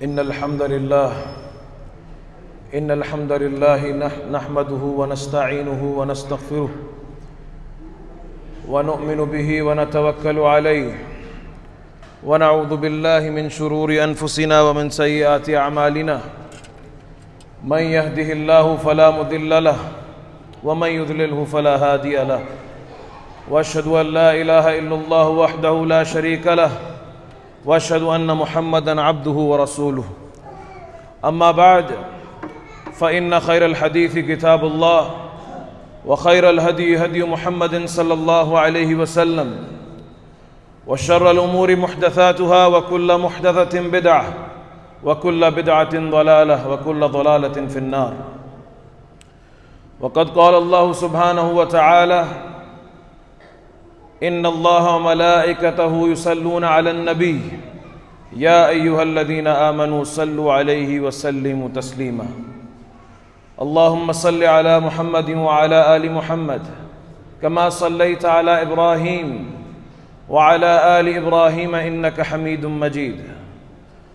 إن الحمد لله نحمده ونستعينه ونستغفره ونؤمن به ونتوكل عليه ونعوذ بالله من شرور أنفسنا ومن سيئات أعمالنا من يهده الله فلا مضل له ومن يضلله فلا هادي له وأشهد أن لا إله إلا الله وحده لا شريك له وأشهد أن محمدًا عبده ورسوله أما بعد فإن خير الحديث كتاب الله وخير الهدي هدي محمد صلى الله عليه وسلم وشر الأمور محدثاتها وكل محدثة بدعة وكل بدعة ضلالة وكل ضلالة في النار. وقد قال الله سبحانه وتعالى إن الله وملائكته يصلون على النبي يا أيها الذين آمنوا صلوا عليه وسلموا تسليما. اللهم صل على محمد وعلى آل محمد كما صليت على إبراهيم وعلى آل إبراهيم إنك حميد مجيد.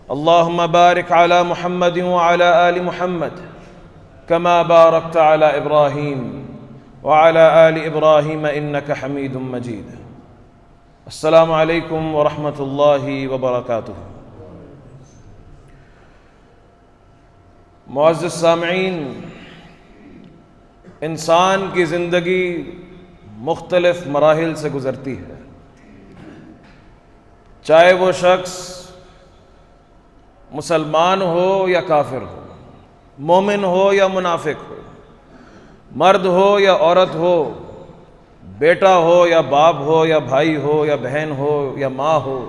اللهم بارك على محمد وعلى آل محمد كما باركت على إبراهيم وعلى آل إبراهيم إنك حميد مجيد. السلام علیکم ورحمۃ اللہ وبرکاتہ. معزز سامعین، انسان کی زندگی مختلف مراحل سے گزرتی ہے، چاہے وہ شخص مسلمان ہو یا کافر ہو، مومن ہو یا منافق ہو، مرد ہو یا عورت ہو، بیٹا ہو یا باپ ہو یا بھائی ہو یا بہن ہو یا ماں ہو،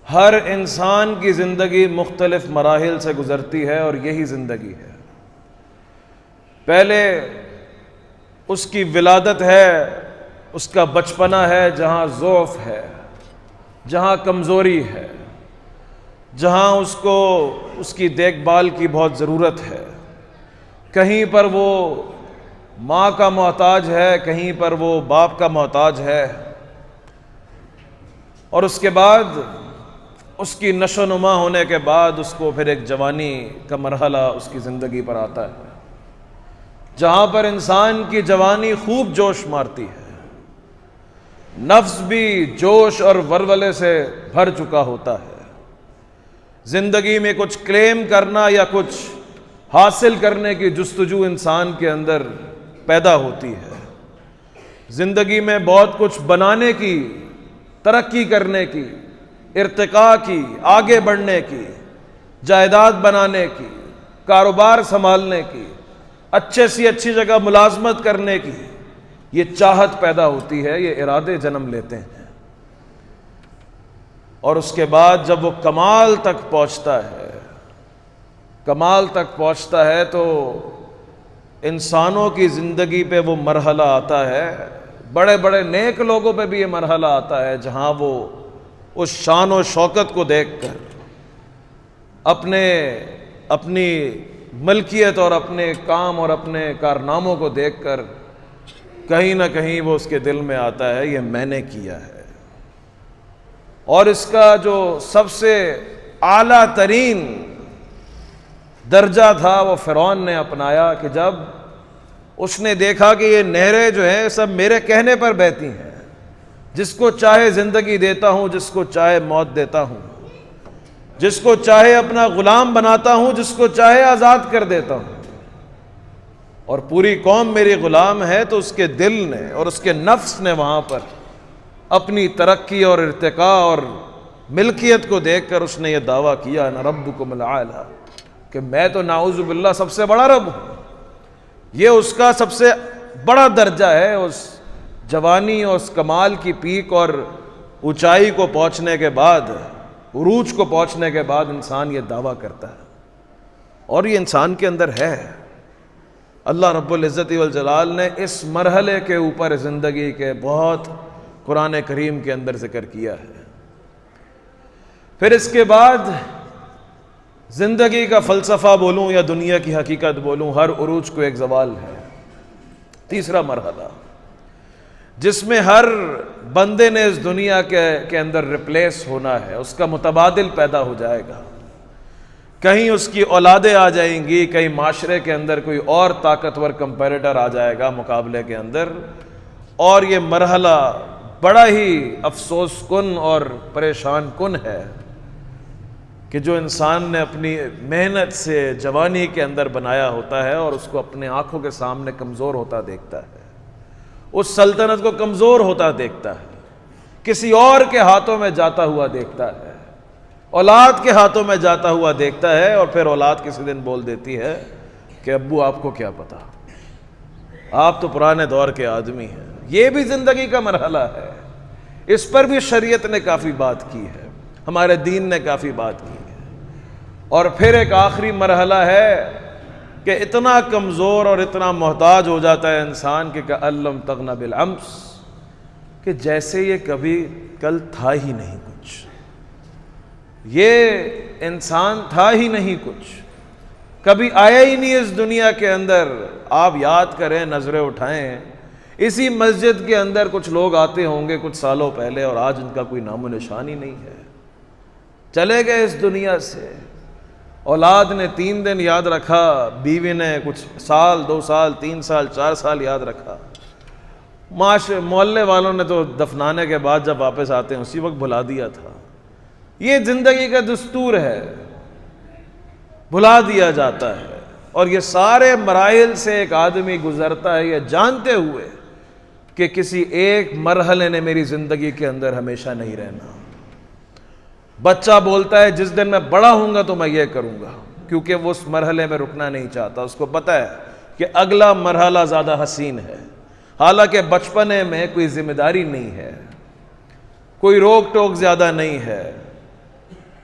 ہر انسان کی زندگی مختلف مراحل سے گزرتی ہے اور یہی زندگی ہے. پہلے اس کی ولادت ہے، اس کا بچپنا ہے جہاں ضعف ہے، جہاں کمزوری ہے، جہاں اس کو اس کی دیکھ بھال کی بہت ضرورت ہے. کہیں پر وہ ماں کا محتاج ہے، کہیں پر وہ باپ کا محتاج ہے، اور اس کے بعد اس کی نشو و نما ہونے کے بعد اس کو پھر ایک جوانی کا مرحلہ اس کی زندگی پر آتا ہے، جہاں پر انسان کی جوانی خوب جوش مارتی ہے، نفس بھی جوش اور ولولے سے بھر چکا ہوتا ہے. زندگی میں کچھ کلیم کرنا یا کچھ حاصل کرنے کی جستجو انسان کے اندر پیدا ہوتی ہے. زندگی میں بہت کچھ بنانے کی، ترقی کرنے کی، ارتقاء کی، آگے بڑھنے کی، جائیداد بنانے کی، کاروبار سنبھالنے کی، اچھے سے اچھی جگہ ملازمت کرنے کی یہ چاہت پیدا ہوتی ہے، یہ ارادے جنم لیتے ہیں. اور اس کے بعد جب وہ کمال تک پہنچتا ہے تو انسانوں کی زندگی پہ وہ مرحلہ آتا ہے، بڑے بڑے نیک لوگوں پہ بھی یہ مرحلہ آتا ہے جہاں وہ اس شان و شوکت کو دیکھ کر، اپنی ملکیت اور اپنے کام اور اپنے کارناموں کو دیکھ کر کہیں نہ کہیں وہ اس کے دل میں آتا ہے یہ میں نے کیا ہے. اور اس کا جو سب سے اعلیٰ ترین درجہ تھا وہ فرعون نے اپنایا کہ جب اس نے دیکھا کہ یہ نہریں جو ہیں سب میرے کہنے پر بہتی ہیں، جس کو چاہے زندگی دیتا ہوں، جس کو چاہے موت دیتا ہوں، جس کو چاہے اپنا غلام بناتا ہوں، جس کو چاہے آزاد کر دیتا ہوں، اور پوری قوم میری غلام ہے. تو اس کے دل نے اور اس کے نفس نے وہاں پر اپنی ترقی اور ارتقاء اور ملکیت کو دیکھ کر اس نے یہ دعویٰ کیا انا ربکم الاعلی، کہ میں تو نعوذ باللہ سب سے بڑا رب ہوں. یہ اس کا سب سے بڑا درجہ ہے. اس جوانی اور اس کمال کی پیک اور اونچائی کو پہنچنے کے بعد، عروج کو پہنچنے کے بعد انسان یہ دعویٰ کرتا ہے، اور یہ انسان کے اندر ہے. اللہ رب العزت والجلال نے اس مرحلے کے اوپر زندگی کے بہت قرآن کریم کے اندر ذکر کیا ہے. پھر اس کے بعد زندگی کا فلسفہ بولوں یا دنیا کی حقیقت بولوں، ہر عروج کو ایک زوال ہے. تیسرا مرحلہ جس میں ہر بندے نے اس دنیا کے اندر ریپلیس ہونا ہے، اس کا متبادل پیدا ہو جائے گا. کہیں اس کی اولادیں آ جائیں گی، کہیں معاشرے کے اندر کوئی اور طاقتور کمپیریٹر آ جائے گا مقابلے کے اندر، اور یہ مرحلہ بڑا ہی افسوس کن اور پریشان کن ہے کہ جو انسان نے اپنی محنت سے جوانی کے اندر بنایا ہوتا ہے اور اس کو اپنے آنکھوں کے سامنے کمزور ہوتا دیکھتا ہے، اس سلطنت کو کمزور ہوتا دیکھتا ہے، کسی اور کے ہاتھوں میں جاتا ہوا دیکھتا ہے، اولاد کے ہاتھوں میں جاتا ہوا دیکھتا ہے، اور پھر اولاد کسی دن بول دیتی ہے کہ ابو آپ کو کیا پتا، آپ تو پرانے دور کے آدمی ہیں۔ یہ بھی زندگی کا مرحلہ ہے، اس پر بھی شریعت نے کافی بات کی ہے، ہمارے دین نے کافی بات کی ہے۔ اور پھر ایک آخری مرحلہ ہے کہ اتنا کمزور اور اتنا محتاج ہو جاتا ہے انسان کہ کأن لم تغن بالامس، کہ جیسے یہ کبھی کل تھا ہی نہیں کچھ، یہ انسان تھا ہی نہیں کچھ، کبھی آیا ہی نہیں اس دنیا کے اندر۔ آپ یاد کریں، نظریں اٹھائیں، اسی مسجد کے اندر کچھ لوگ آتے ہوں گے کچھ سالوں پہلے، اور آج ان کا کوئی نام و نشان ہی نہیں ہے، چلے گئے اس دنیا سے۔ اولاد نے 3 دن یاد رکھا، بیوی نے کچھ سال، 2 سال، 3 سال، 4 سال یاد رکھا، محلے والوں نے تو دفنانے کے بعد جب واپس آتے ہیں اسی وقت بھلا دیا تھا۔ یہ زندگی کا دستور ہے، بھلا دیا جاتا ہے۔ اور یہ سارے مراحل سے ایک آدمی گزرتا ہے یہ جانتے ہوئے کہ کسی ایک مرحلے نے میری زندگی کے اندر ہمیشہ نہیں رہنا۔ بچہ بولتا ہے جس دن میں بڑا ہوں گا تو میں یہ کروں گا، کیونکہ وہ اس مرحلے میں رکنا نہیں چاہتا، اس کو پتہ ہے کہ اگلا مرحلہ زیادہ حسین ہے۔ حالانکہ بچپنے میں کوئی ذمہ داری نہیں ہے، کوئی روک ٹوک زیادہ نہیں ہے،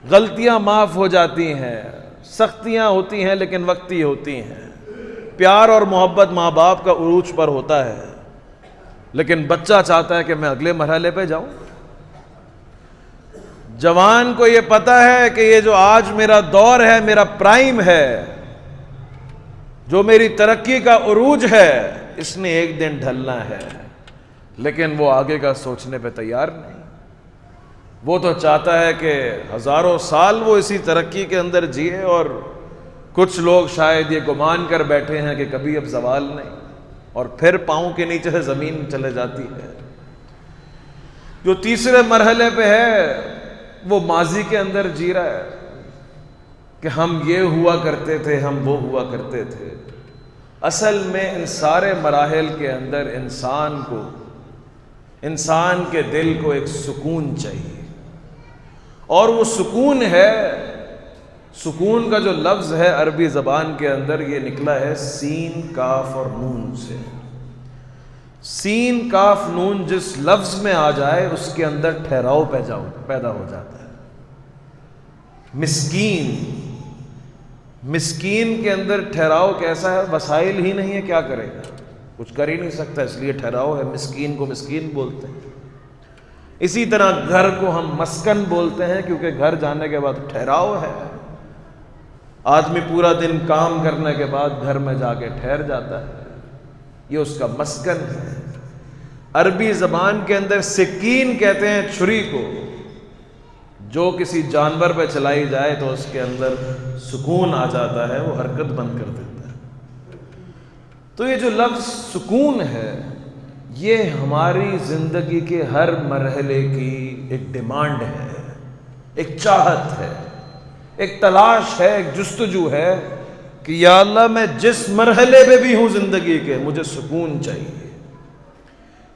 غلطیاں معاف ہو جاتی ہیں، سختیاں ہوتی ہیں لیکن وقتی ہوتی ہیں، پیار اور محبت ماں باپ کا عروج پر ہوتا ہے، لیکن بچہ چاہتا ہے کہ میں اگلے مرحلے پہ جاؤں۔ جوان کو یہ پتہ ہے کہ یہ جو آج میرا دور ہے، میرا پرائم ہے، جو میری ترقی کا عروج ہے، اس نے ایک دن ڈھلنا ہے، لیکن وہ آگے کا سوچنے پہ تیار نہیں۔ وہ تو چاہتا ہے کہ ہزاروں سال وہ اسی ترقی کے اندر جیے، اور کچھ لوگ شاید یہ گمان کر بیٹھے ہیں کہ کبھی اب زوال نہیں، اور پھر پاؤں کے نیچے سے زمین چلے جاتی ہے۔ جو تیسرے مرحلے پہ ہے وہ ماضی کے اندر جی رہا ہے کہ ہم یہ ہوا کرتے تھے، ہم وہ ہوا کرتے تھے۔ اصل میں ان سارے مراحل کے اندر انسان کو، انسان کے دل کو ایک سکون چاہیے، اور وہ سکون ہے، سکون کا جو لفظ ہے عربی زبان کے اندر یہ نکلا ہے سین کاف اور نون سے۔ سین کاف نون جس لفظ میں آ جائے اس کے اندر ٹھہراؤ پیدا ہو جاتا ہے۔ مسکین، مسکین کے اندر ٹھہراؤ کیسا ہے؟ وسائل ہی نہیں ہے، کیا کرے گا؟ کچھ کر ہی نہیں سکتا، اس لیے ٹھہراؤ ہے، مسکین کو مسکین بولتے ہیں۔ اسی طرح گھر کو ہم مسکن بولتے ہیں، کیونکہ گھر جانے کے بعد ٹھہراؤ ہے، آدمی پورا دن کام کرنے کے بعد گھر میں جا کے ٹھہر جاتا ہے، یہ اس کا مسکن ہے۔ عربی زبان کے اندر سکین کہتے ہیں چھری کو، جو کسی جانور پہ چلائی جائے تو اس کے اندر سکون آ جاتا ہے، وہ حرکت بند کر دیتا ہے۔ تو یہ جو لفظ سکون ہے یہ ہماری زندگی کے ہر مرحلے کی ایک ڈیمانڈ ہے، ایک چاہت ہے، ایک تلاش ہے، ایک جستجو ہے کہ یا اللہ میں جس مرحلے پہ بھی ہوں زندگی کے، مجھے سکون چاہیے۔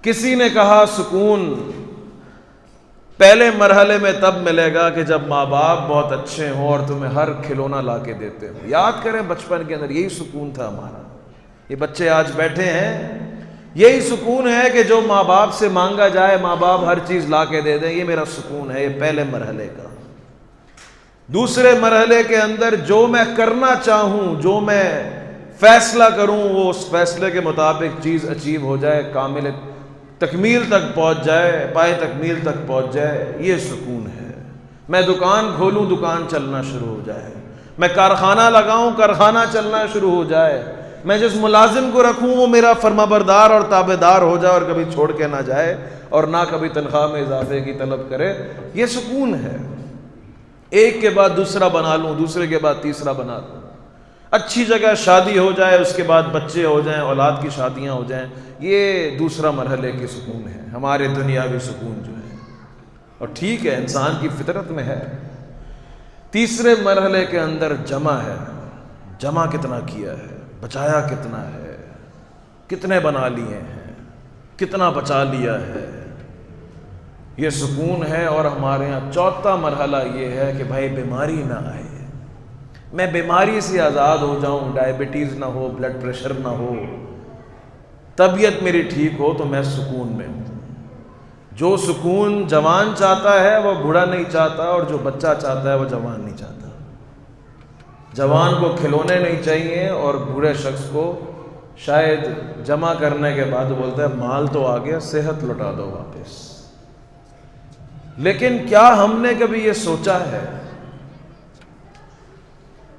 کسی نے کہا سکون پہلے مرحلے میں تب ملے گا کہ جب ماں باپ بہت اچھے ہوں اور تمہیں ہر کھلونا لا کے دیتے ہوں۔ یاد کریں بچپن کے اندر یہی سکون تھا ہمارا۔ یہ بچے آج بیٹھے ہیں، یہی سکون ہے کہ جو ماں باپ سے مانگا جائے ماں باپ ہر چیز لا کے دے دیں، یہ میرا سکون ہے، یہ پہلے مرحلے کا۔ دوسرے مرحلے کے اندر جو میں کرنا چاہوں، جو میں فیصلہ کروں، وہ اس فیصلے کے مطابق چیز اچیو ہو جائے، کامل تکمیل تک پہنچ جائے، پائے تکمیل تک پہنچ جائے، یہ سکون ہے۔ میں دکان کھولوں، دکان چلنا شروع ہو جائے، میں کارخانہ لگاؤں، کارخانہ چلنا شروع ہو جائے، میں جس ملازم کو رکھوں وہ میرا فرمانبردار اور تابعدار ہو جائے اور کبھی چھوڑ کے نہ جائے اور نہ کبھی تنخواہ میں اضافے کی طلب کرے، یہ سکون ہے۔ ایک کے بعد دوسرا بنا لوں، دوسرے کے بعد تیسرا بنا لوں، اچھی جگہ شادی ہو جائے، اس کے بعد بچے ہو جائیں، اولاد کی شادیاں ہو جائیں، یہ دوسرا مرحلے کی سکون ہے، ہمارے دنیاوی سکون جو ہے۔ اور ٹھیک ہے، انسان کی فطرت میں ہے۔ تیسرے مرحلے کے اندر جمع ہے، جمع کتنا کیا ہے، بچایا کتنا ہے، کتنے بنا لیے ہیں، کتنا بچا لیا ہے، یہ سکون ہے۔ اور ہمارے یہاں چوتھا مرحلہ یہ ہے کہ بھائی بیماری نہ آئے، میں بیماری سے آزاد ہو جاؤں، ڈائبٹیز نہ ہو، بلڈ پریشر نہ ہو، طبیعت میری ٹھیک ہو تو میں سکون میں ہوں۔ جو سکون جوان چاہتا ہے وہ بوڑھا نہیں چاہتا، اور جو بچہ چاہتا ہے وہ جوان نہیں چاہتا۔ جوان کو کھلونے نہیں چاہیے، اور بوڑھے شخص کو شاید جمع کرنے کے بعد بولتا ہے مال تو آ گیا، صحت لوٹا دو واپس۔ لیکن کیا ہم نے کبھی یہ سوچا ہے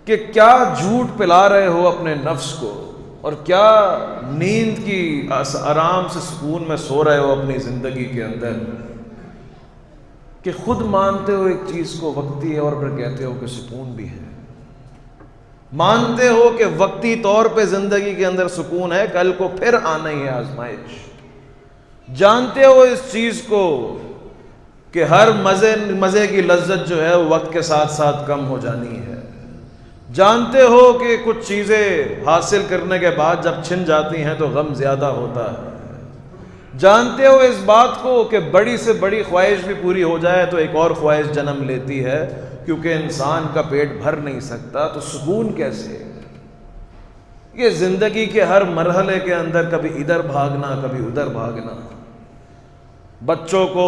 کہ کیا جھوٹ پلا رہے ہو اپنے نفس کو، اور کیا نیند کی آرام سے سکون میں سو رہے ہو اپنی زندگی کے اندر، کہ خود مانتے ہو ایک چیز کو وقتی ہے، اور پھر کہتے ہو کہ سکون بھی ہے۔ مانتے ہو کہ وقتی طور پہ زندگی کے اندر سکون ہے، کل کو پھر آنا ہی ہے آزمائش۔ جانتے ہو اس چیز کو کہ ہر مزے کی لذت جو ہے وقت کے ساتھ ساتھ کم ہو جانی ہے۔ جانتے ہو کہ کچھ چیزیں حاصل کرنے کے بعد جب چھن جاتی ہیں تو غم زیادہ ہوتا ہے۔ جانتے ہو اس بات کو کہ بڑی سے بڑی خواہش بھی پوری ہو جائے تو ایک اور خواہش جنم لیتی ہے، کیونکہ انسان کا پیٹ بھر نہیں سکتا، تو سکون کیسے؟ یہ زندگی کے ہر مرحلے کے اندر کبھی ادھر بھاگنا، کبھی ادھر بھاگنا۔ بچوں کو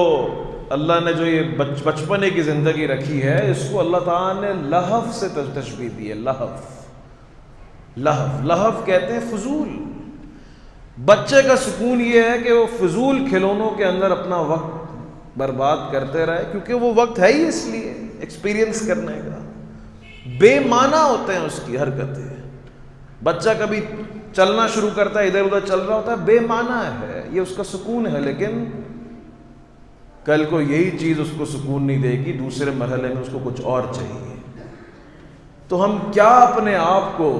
اللہ نے جو یہ بچپنے کی زندگی رکھی ہے، اس کو اللہ تعالیٰ نے لہو سے تشبیہ دی ہے۔ لہو کہتے ہیں فضول۔ بچے کا سکون یہ ہے کہ وہ فضول کھلونوں کے اندر اپنا وقت برباد کرتے رہے، کیونکہ وہ وقت ہے ہی اس لیے ایکسپیرینس کرنے کا۔ بے معنی ہوتے ہیں اس کی حرکتیں۔ بچہ کبھی چلنا شروع کرتا ہے، ادھر ادھر چل رہا ہوتا ہے، بے معنی ہے، یہ اس کا سکون ہے، لیکن کل کو یہی چیز اس کو سکون نہیں دے گی، دوسرے مرحلے میں اس کو کچھ اور چاہیے۔ تو ہم کیا اپنے آپ کو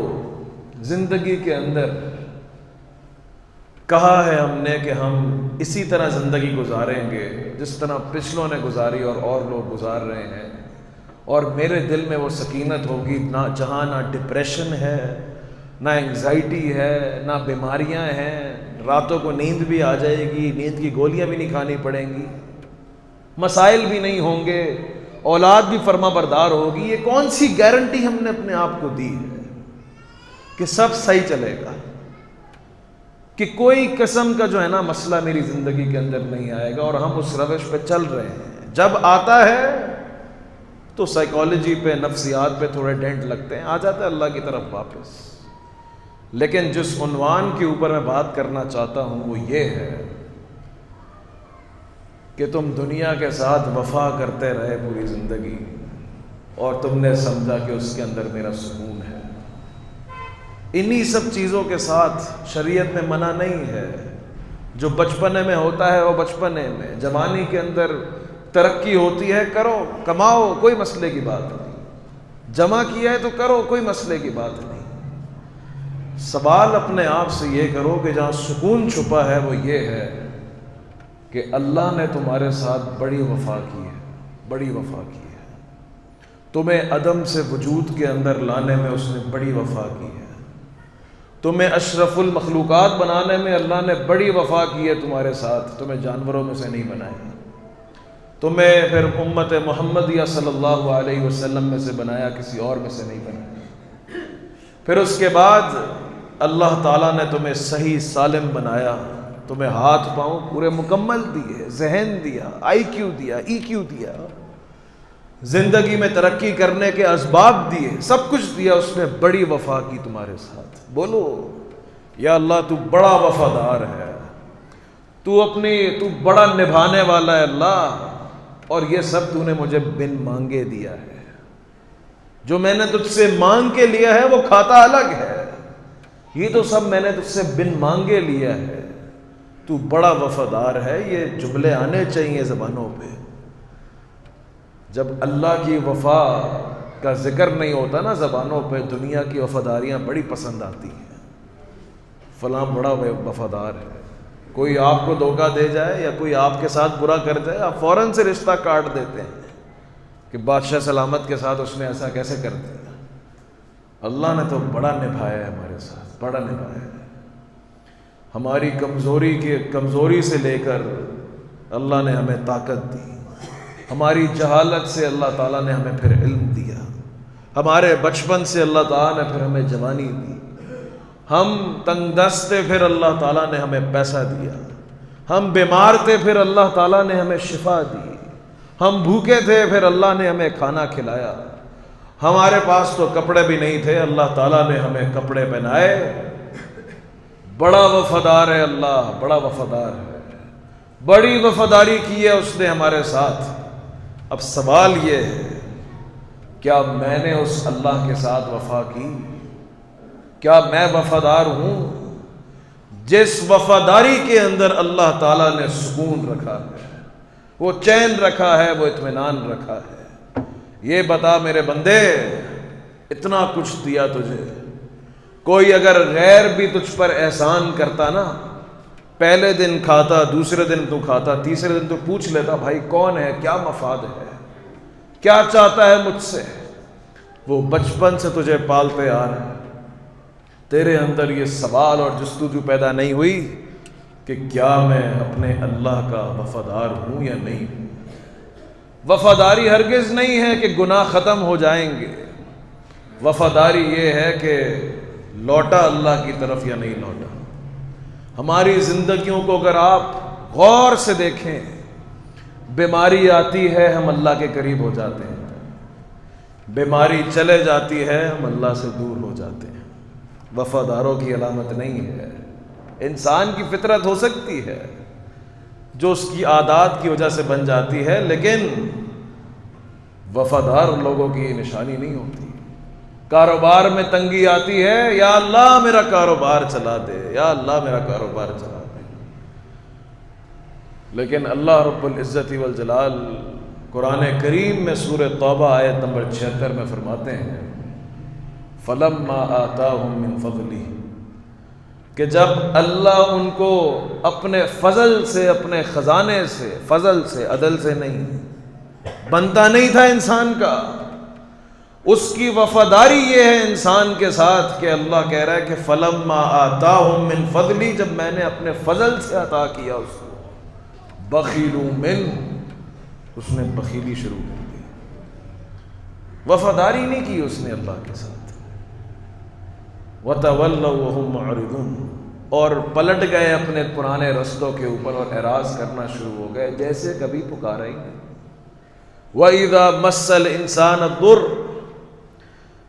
زندگی کے اندر کہا ہے ہم نے کہ ہم اسی طرح زندگی گزاریں گے جس طرح پچھلوں نے گزاری اور لوگ گزار رہے ہیں، اور میرے دل میں وہ سکینت ہوگی نہ جہاں نہ ڈپریشن ہے، نہ انگزائٹی ہے، نہ بیماریاں ہیں، راتوں کو نیند بھی آ جائے گی، نیند کی گولیاں بھی نہیں کھانی پڑیں گی، مسائل بھی نہیں ہوں گے، اولاد بھی فرما بردار ہوگی۔ یہ کون سی گارنٹی ہم نے اپنے آپ کو دی ہے کہ سب صحیح چلے گا، کہ کوئی قسم کا جو ہے نا مسئلہ میری زندگی کے اندر نہیں آئے گا؟ اور ہم اس روش پہ چل رہے ہیں۔ جب آتا ہے تو سائیکالوجی پہ، نفسیات پہ تھوڑے ڈینٹ لگتے ہیں، آ جاتا ہے اللہ کی طرف واپس۔ لیکن جس عنوان کے اوپر میں بات کرنا چاہتا ہوں وہ یہ ہے کہ تم دنیا کے ساتھ وفا کرتے رہے پوری زندگی، اور تم نے سمجھا کہ اس کے اندر میرا سکون ہے۔ انہی سب چیزوں کے ساتھ شریعت میں منع نہیں ہے۔ جو بچپنے میں ہوتا ہے وہ بچپنے میں، جوانی کے اندر ترقی ہوتی ہے، کرو، کماؤ، کوئی مسئلے کی بات نہیں، جمع کیا ہے تو کرو، کوئی مسئلے کی بات نہیں۔ سوال اپنے آپ سے یہ کرو کہ جہاں سکون چھپا ہے وہ یہ ہے کہ اللہ نے تمہارے ساتھ بڑی وفا کی ہے، بڑی وفا کی ہے۔ تمہیں عدم سے وجود کے اندر لانے میں اس نے بڑی وفا کی ہے۔ تمہیں اشرف المخلوقات بنانے میں اللہ نے بڑی وفا کی ہے تمہارے ساتھ، تمہیں جانوروں میں سے نہیں بنایا، تمہیں پھر امت محمدیہ صلی اللہ علیہ وسلم میں سے بنایا، کسی اور میں سے نہیں بنایا۔ پھر اس کے بعد اللہ تعالیٰ نے تمہیں صحیح سالم بنایا، تمہیں ہاتھ پاؤں پورے مکمل دیے، ذہن دیا، آئی کیو دیا، ای کیو دیا، زندگی میں ترقی کرنے کے اسباب دیے، سب کچھ دیا، اس نے بڑی وفا کی تمہارے ساتھ۔ بولو یا اللہ تو بڑا وفادار ہے، تو بڑا نبھانے والا ہے اللہ، اور یہ سب تو نے مجھے بن مانگے دیا ہے۔ جو میں نے تجھ سے مانگ کے لیا ہے وہ کھاتا الگ ہے، یہ تو سب میں نے تجھ سے بن مانگے لیا ہے۔ تو بڑا وفادار ہے، یہ جملے آنے چاہیے زبانوں پہ۔ جب اللہ کی وفا کا ذکر نہیں ہوتا نا زبانوں پہ، دنیا کی وفاداریاں بڑی پسند آتی ہیں، فلاں بڑا وفادار ہے۔ کوئی آپ کو دھوکہ دے جائے یا کوئی آپ کے ساتھ برا کر جائے، آپ فوراً سے رشتہ کاٹ دیتے ہیں کہ بادشاہ سلامت کے ساتھ اس نے ایسا کیسے کر دیا۔ اللہ نے تو بڑا نبھایا ہے ہمارے ساتھ، بڑا نبھایا ہے۔ ہماری کمزوری سے لے کر اللہ نے ہمیں طاقت دی، ہماری جہالت سے اللہ تعالیٰ نے ہمیں پھر علم دیا، ہمارے بچپن سے اللہ تعالیٰ نے پھر ہمیں جوانی دی، ہم تنگ دست تھے پھر اللہ تعالیٰ نے ہمیں پیسہ دیا، ہم بیمار تھے پھر اللہ تعالیٰ نے ہمیں شفا دی، ہم بھوکے تھے پھر اللہ نے ہمیں کھانا کھلایا، ہمارے پاس تو کپڑے بھی نہیں تھے، اللہ تعالیٰ نے ہمیں کپڑے پہنائے۔ بڑا وفادار ہے اللہ، بڑا وفادار ہے، بڑی وفاداری کی ہے اس نے ہمارے ساتھ۔ اب سوال یہ ہے، کیا میں نے اس اللہ کے ساتھ وفا کی؟ کیا میں وفادار ہوں؟ جس وفاداری کے اندر اللہ تعالیٰ نے سکون رکھا ہے، وہ چین رکھا ہے، وہ اطمینان رکھا ہے۔ یہ بتا میرے بندے، اتنا کچھ دیا تجھے، کوئی اگر غیر بھی تجھ پر احسان کرتا نا، پہلے دن کھاتا، دوسرے دن تو کھاتا، تیسرے دن تو پوچھ لیتا بھائی کون ہے، کیا مفاد ہے، کیا چاہتا ہے مجھ سے، وہ بچپن سے تجھے پالتے آ رہے ہیں، تیرے اندر یہ سوال اور جستجو پیدا نہیں ہوئی کہ کیا میں اپنے اللہ کا وفادار ہوں یا نہیں ہوں؟ وفاداری ہرگز نہیں ہے کہ گناہ ختم ہو جائیں گے، وفاداری یہ ہے کہ لوٹا اللہ کی طرف یا نہیں لوٹا۔ ہماری زندگیوں کو اگر آپ غور سے دیکھیں، بیماری آتی ہے ہم اللہ کے قریب ہو جاتے ہیں، بیماری چلے جاتی ہے ہم اللہ سے دور ہو جاتے ہیں۔ وفاداروں کی علامت نہیں ہے۔ انسان کی فطرت ہو سکتی ہے جو اس کی عادات کی وجہ سے بن جاتی ہے، لیکن وفادار لوگوں کی یہ نشانی نہیں ہوتی۔ کاروبار میں تنگی آتی ہے، یا اللہ میرا کاروبار چلا دے، یا اللہ میرا کاروبار چلا دے، لیکن اللہ رب العزت والجلال قرآن کریم میں سورہ توبہ آیت نمبر 76 میں فرماتے ہیں فَلَمَّا آتَاهُم مِّن فَضْلِهِ، کہ جب اللہ ان کو اپنے فضل سے، اپنے خزانے سے، فضل سے، عدل سے نہیں، بنتا نہیں تھا انسان کا، اس کی وفاداری یہ ہے انسان کے ساتھ کہ اللہ کہہ رہا ہے کہ فَلَمَّا آتَاهُم مِّن فَضْلِهِ، جب میں نے اپنے فضل سے عطا کیا اس کو، بخیلوا منہ، اس نے بخیلی شروع کر دی، وفاداری نہیں کی اس نے اللہ کے ساتھ۔ وَتَوَلَّوْا وَهُمْ مُعْرِضُونَ، اور پلٹ گئے اپنے پرانے رستوں کے اوپر اور اعراض کرنا شروع ہو گئے، جیسے کبھی پکارا ہی نہیں۔ وَإِذَا مَسَّ الْإِنسَانَ الضُّرُّ،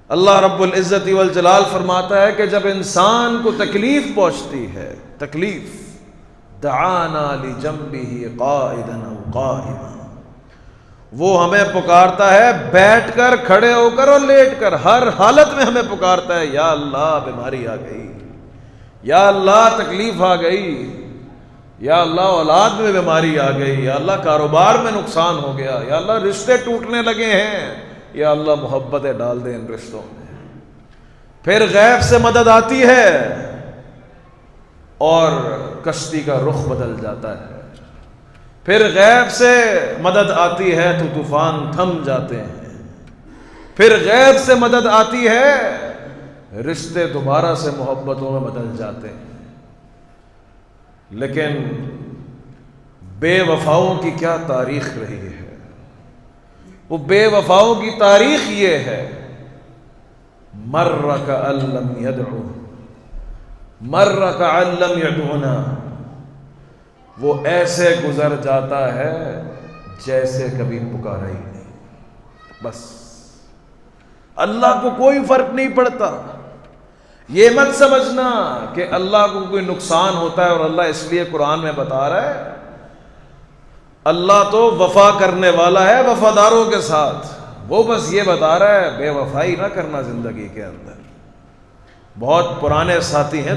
اللہ رب العزت والجلال فرماتا ہے کہ جب انسان کو تکلیف پہنچتی ہے، تکلیف، دعانا لجنبہ قائدا او قائما، وہ ہمیں پکارتا ہے بیٹھ کر، کھڑے ہو کر اور لیٹ کر، ہر حالت میں ہمیں پکارتا ہے، یا اللہ بیماری آ گئی، یا اللہ تکلیف آ گئی، یا اللہ اولاد میں بیماری آ گئی، یا اللہ کاروبار میں نقصان ہو گیا، یا اللہ رشتے ٹوٹنے لگے ہیں، یا اللہ محبتیں ڈال دیں ان رشتوں میں۔ پھر غیب سے مدد آتی ہے اور کشتی کا رخ بدل جاتا ہے، پھر غیب سے مدد آتی ہے تو طوفان تھم جاتے ہیں، پھر غیب سے مدد آتی ہے، رشتے دوبارہ سے محبتوں میں بدل جاتے ہیں۔ لیکن بے وفاؤں کی کیا تاریخ رہی ہے؟ وہ بے وفاؤں کی تاریخ یہ ہے، مر کأن لم یدعو، مر کأن لم یدعنا، وہ ایسے گزر جاتا ہے جیسے کبھی پکارا ہی نہیں۔ بس اللہ کو کوئی فرق نہیں پڑتا۔ یہ مت سمجھنا کہ اللہ کو کوئی نقصان ہوتا ہے اور اللہ اس لیے قرآن میں بتا رہا ہے، اللہ تو وفا کرنے والا ہے وفاداروں کے ساتھ، وہ بس یہ بتا رہا ہے بے وفائی نہ کرنا زندگی کے اندر۔ بہت پرانے ساتھی ہیں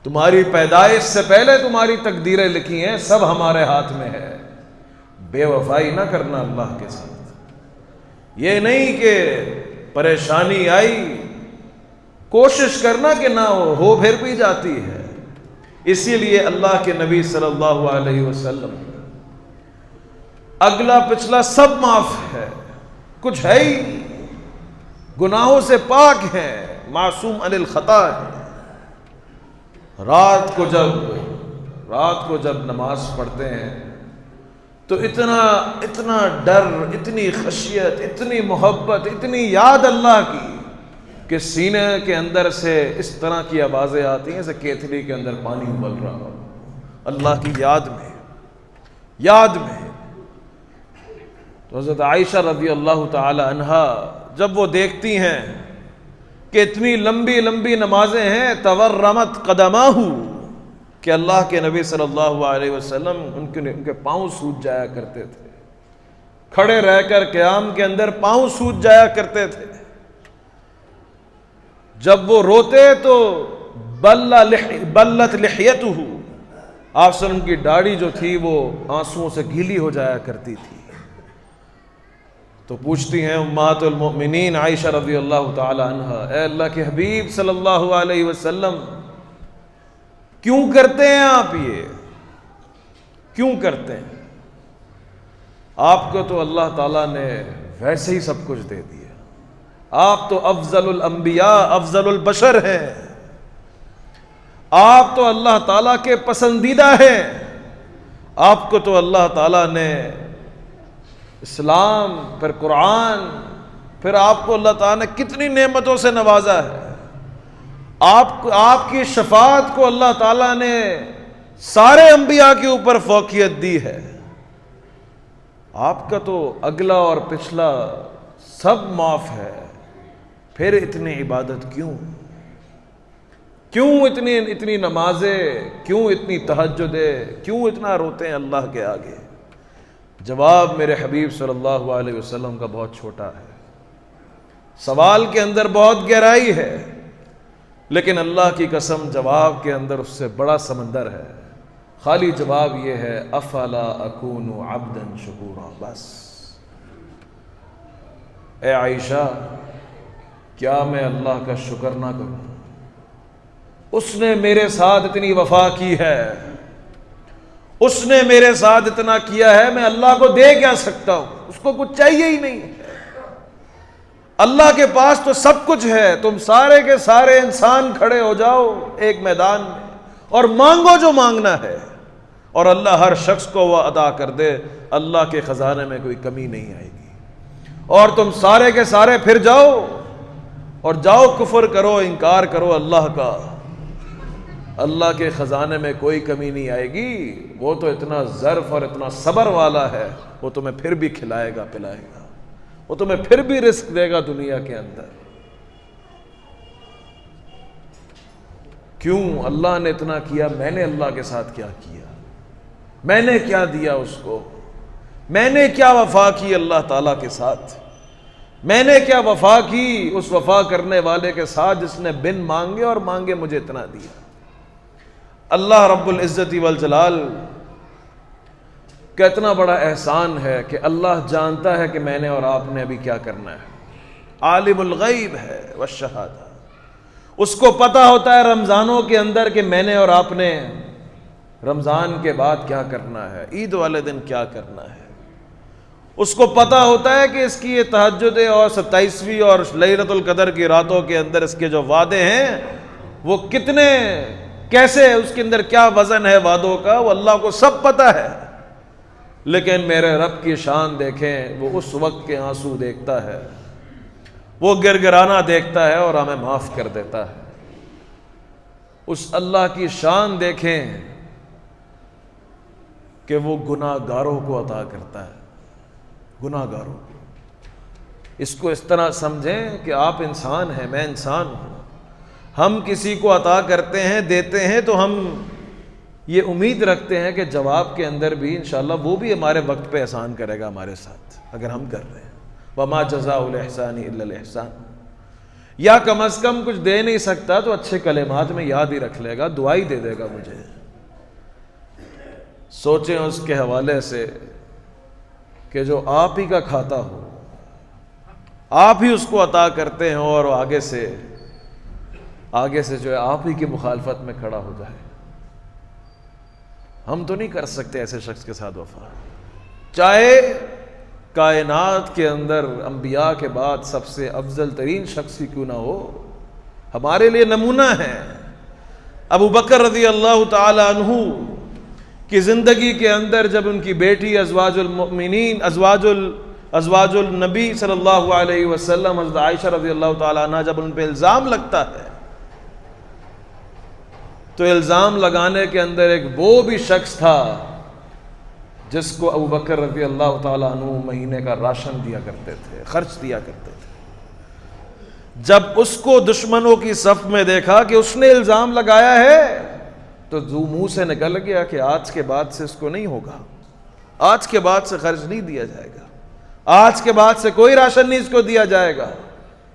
تمہاری پیدائش سے پہلے تمہاری تقدیریں لکھی ہیں، سب ہمارے ہاتھ میں ہے، بے وفائی نہ کرنا اللہ کے ساتھ۔ یہ نہیں کہ پریشانی آئی کوشش کرنا کہ نہ ہو پھر بھی جاتی ہے۔ اسی لیے اللہ کے نبی صلی اللہ علیہ وسلم اگلا پچھلا سب معاف ہے، کچھ ہے ہی نہیں، گناہوں سے پاک ہے، معصوم عن الخطا ہے۔ رات کو جب نماز پڑھتے ہیں تو اتنا ڈر، اتنی خشیت، اتنی محبت، اتنی یاد اللہ کی کہ سینے کے اندر سے اس طرح کی آوازیں آتی ہیں جیسے کیتلی کے اندر پانی ابل رہا ہو، اللہ کی یاد میں۔ تو حضرت عائشہ رضی اللہ تعالی عنہا جب وہ دیکھتی ہیں کہ اتنی لمبی لمبی نمازیں ہیں، تورمت قدماہ، کہ اللہ کے نبی صلی اللہ علیہ وسلم ان کے پاؤں سوج جایا کرتے تھے، کھڑے رہ کر قیام کے اندر پاؤں سوج جایا کرتے تھے۔ جب وہ روتے تو بلت لحیتہ، آپ صلی اللہ علیہ وسلم کی داڑھی جو تھی وہ آنسوؤں سے گیلی ہو جایا کرتی تھی۔ تو پوچھتی ہیں امہات المؤمنین عائشہ رضی اللہ تعالی عنہا، اے اللہ کے حبیب صلی اللہ علیہ وسلم، کیوں کرتے ہیں آپ یہ؟ کیوں کرتے ہیں؟ آپ کو تو اللہ تعالیٰ نے ویسے ہی سب کچھ دے دیا، آپ تو افضل الانبیاء، افضل البشر ہیں، آپ تو اللہ تعالیٰ کے پسندیدہ ہیں، آپ کو تو اللہ تعالیٰ نے اسلام، پھر قرآن، پھر آپ کو اللہ تعالیٰ نے کتنی نعمتوں سے نوازا ہے، آپ کی شفاعت کو اللہ تعالیٰ نے سارے انبیاء کے اوپر فوقیت دی ہے، آپ کا تو اگلا اور پچھلا سب معاف ہے، پھر اتنی عبادت کیوں اتنی نمازیں، کیوں اتنی تہجدیں، کیوں اتنا روتے ہیں اللہ کے آگے؟ جواب میرے حبیب صلی اللہ علیہ وسلم کا بہت چھوٹا ہے، سوال کے اندر بہت گہرائی ہے، لیکن اللہ کی قسم جواب کے اندر اس سے بڑا سمندر ہے۔ خالی جواب یہ ہے افلا اکون عبدا شکورا، بس۔ اے عائشہ، کیا میں اللہ کا شکر نہ کروں؟ اس نے میرے ساتھ اتنی وفا کی ہے، اس نے میرے ساتھ اتنا کیا ہے، میں اللہ کو دے کیا سکتا ہوں؟ اس کو کچھ چاہیے ہی نہیں ہے، اللہ کے پاس تو سب کچھ ہے۔ تم سارے کے سارے انسان کھڑے ہو جاؤ ایک میدان میں اور مانگو جو مانگنا ہے، اور اللہ ہر شخص کو وہ عطا کر دے، اللہ کے خزانے میں کوئی کمی نہیں آئے گی۔ اور تم سارے کے سارے پھر جاؤ کفر کرو، انکار کرو اللہ کا، اللہ کے خزانے میں کوئی کمی نہیں آئے گی، وہ تو اتنا ظرف اور اتنا صبر والا ہے، وہ تمہیں پھر بھی کھلائے گا، پلائے گا، وہ تمہیں پھر بھی رزق دے گا دنیا کے اندر۔ کیوں اللہ نے اتنا کیا؟ میں نے اللہ کے ساتھ کیا کیا؟ میں نے کیا دیا اس کو؟ میں نے کیا وفا کی اللہ تعالیٰ کے ساتھ؟ میں نے کیا وفا کی اس وفا کرنے والے کے ساتھ جس نے بن مانگے اور مانگے مجھے اتنا دیا؟ اللہ رب العزت والجلال کا اتنا بڑا احسان ہے کہ اللہ جانتا ہے کہ میں نے اور آپ نے ابھی کیا کرنا ہے، عالم الغیب ہے والشہادہ، اس کو پتہ ہوتا ہے رمضانوں کے اندر کہ میں نے اور آپ نے رمضان کے بعد کیا کرنا ہے، عید والے دن کیا کرنا ہے، اس کو پتہ ہوتا ہے کہ اس کی یہ تہجد اور 27ویں اور لیلۃ القدر کی راتوں کے اندر اس کے جو وعدے ہیں وہ کتنے، کیسے، اس کے اندر کیا وزن ہے وعدوں کا، وہ اللہ کو سب پتہ ہے۔ لیکن میرے رب کی شان دیکھیں، وہ اس وقت کے آنسو دیکھتا ہے، وہ گرگرانا دیکھتا ہے اور ہمیں معاف کر دیتا ہے۔ اس اللہ کی شان دیکھیں کہ وہ گناہ گاروں کو عطا کرتا ہے، گناہ گاروں کو۔ اس کو اس طرح سمجھیں کہ آپ انسان ہیں، میں انسان ہوں، ہم کسی کو عطا کرتے ہیں، دیتے ہیں تو ہم یہ امید رکھتے ہیں کہ جواب کے اندر بھی انشاءاللہ وہ بھی ہمارے وقت پہ احسان کرے گا ہمارے ساتھ، اگر ہم کر رہے ہیں۔ وَمَا جَزَاءُ الْإِحْسَانِ إِلَّا الْإِحْسَانُ، یا کم از کم کچھ دے نہیں سکتا تو اچھے کلمات میں یاد ہی رکھ لے گا، دعائی دے دے گا مجھے۔ سوچیں اس کے حوالے سے کہ جو آپ ہی کا کھاتا ہو، آپ ہی اس کو عطا کرتے ہیں، اور آگے سے جو ہے آپ ہی کی مخالفت میں کھڑا ہو جائے. ہم تو نہیں کر سکتے ایسے شخص کے ساتھ وفا، چاہے کائنات کے اندر انبیاء کے بعد سب سے افضل ترین شخص ہی کیوں نہ ہو. ہمارے لیے نمونہ ہے. ابو بکر رضی اللہ تعالی عنہ کی زندگی کے اندر جب ان کی بیٹی ازواج المؤمنین ازواج النبی صلی اللہ علیہ وسلم حضرت عائشہ رضی اللہ تعالی عنہ جب ان پہ الزام لگتا ہے، تو الزام لگانے کے اندر ایک وہ بھی شخص تھا جس کو ابو بکر رضی اللہ تعالی عنہ مہینے کا راشن دیا کرتے تھے، خرچ دیا کرتے تھے. جب اس کو دشمنوں کی صف میں دیکھا کہ اس نے الزام لگایا ہے، تو منہ سے نکل گیا کہ آج کے بعد سے اس کو نہیں ہوگا، آج کے بعد سے خرچ نہیں دیا جائے گا، آج کے بعد سے کوئی راشن نہیں اس کو دیا جائے گا،